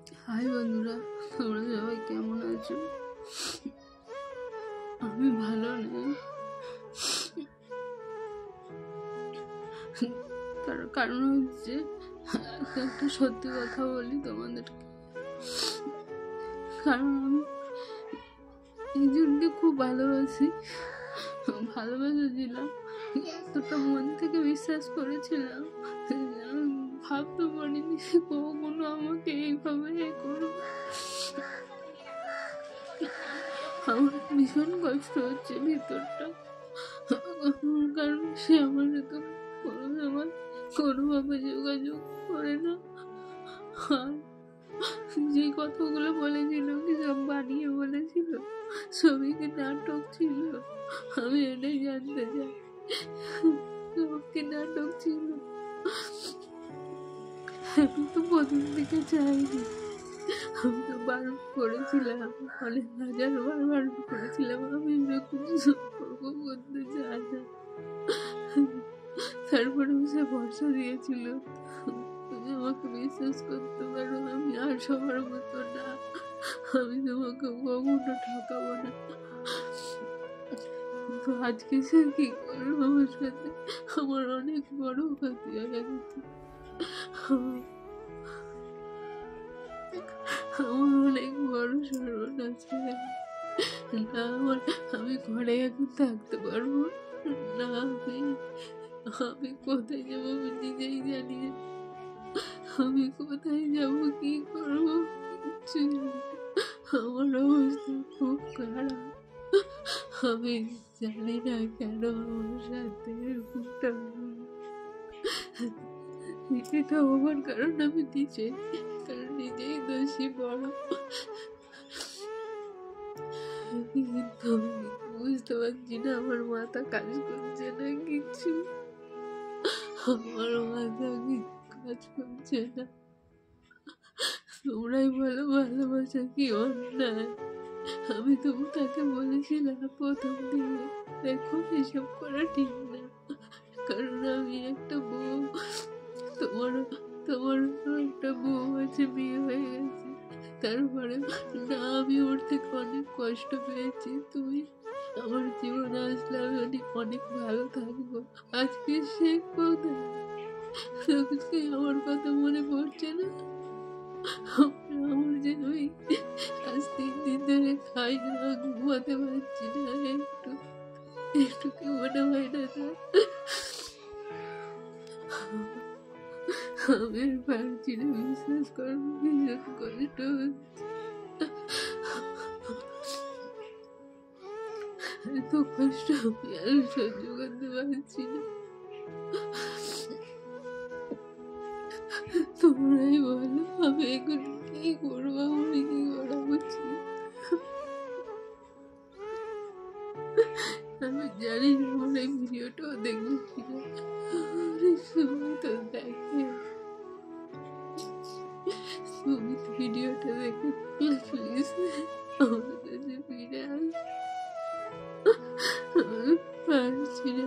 High বন্ধুরা, তোমরা সবাই কেমন আছো? আমি ভালো নেই। তার কারণ হচ্ছে, একটা সত্যি কথা বলি তোমাদেরকে। কারণ আমি এই জন্য খুব ভালোবেসেছিলাম, এতটা মন থেকে বিশ্বাস করেছিলাম, ভাবতে পারিনি কখনো আমাকে এইভাবে করবে। আমার ভীষণ কষ্ট হচ্ছে ভিতরটা, কারণ সে আমার সাথে কোনোভাবে যোগাযোগ করে না। আর যে কথাগুলো বলেছিল কি সব বানিয়ে বলেছিল, সবই কি নাটক ছিল? আমি এটাই জানতে চাই, সব কি নাটক ছিল? আমি তো প্রথম দিকে চাইনি, আমি তো বারণ করেছিলাম, অনেক হাজারবার বারণ করেছিলাম আমি এরকম সম্পর্ক করতে চাই না। তারপরে সে ভরসা দিয়েছিল, তুমি আমাকে বিশ্বাস করতে পারো, আমি আর সবার মতো না, আমি তোমাকে কখনো ঠকাবো না। তো আজকে সে কি করলো আমার সাথে? আমার অনেক বড় ক্ষতি হয়ে গেছে, আমার অনেক বড় সর্বনাশ হয়ে না। আমি ঘরে এখন থাকতে পারবো না, আমি কোথায় যাবো আমি নিজেই জানি না। আমি কোথায় যাবো, কি করবো, কিচ্ছু আমার অবস্থা খুব খারাপ। আমি জানি না কেন আমার সাথে এরকমটা এটা হবার কারণ আমি নিজেই দোষী বড়। কিন্তু আমি বুঝতে পারছি না, আমার মাথা কাজ করছে না কিছু, আমার মাথা কাজ করছে না। তোমরাই বলো ভালোবাসা কি অন্যায়? আমি তো তাকে বলেছিলাম প্রথম দিকে, দেখো এসব করা ঠিক না, কারণ আমি একটা বউ, তোমার তোমার একটা বউ আছে, বিয়ে হয়ে গেছে। তারপরে না, আমি ওর থেকে অনেক কষ্ট পেয়েছি, তুমি আমার জীবনে আসলে আমি অনেক ভালো থাকবো। আজকে সে কোথায়? আমার কথা মনে পড়ছে না? আমার যে ওই আজ 3 দিন ধরে খাই না, ঘুমাতে পারছি না, একটু কি মনে হয় না? আমি পারছি না, বিশ্বাস করবো, ভীষণ কষ্ট হচ্ছে, এত কষ্ট আমি আর সহ্য করতে পারছি না। তোমরাই বলো আমি এখন কি করবো, আমি কি করা উচিত? আমি জানি না আমার এই ভিডিওটাও দেখবে কিনা, তো দেখে সুমিত ভিডিওটা দেখে প্লিজ আমার কাছে ফিরে আস, পারছি না।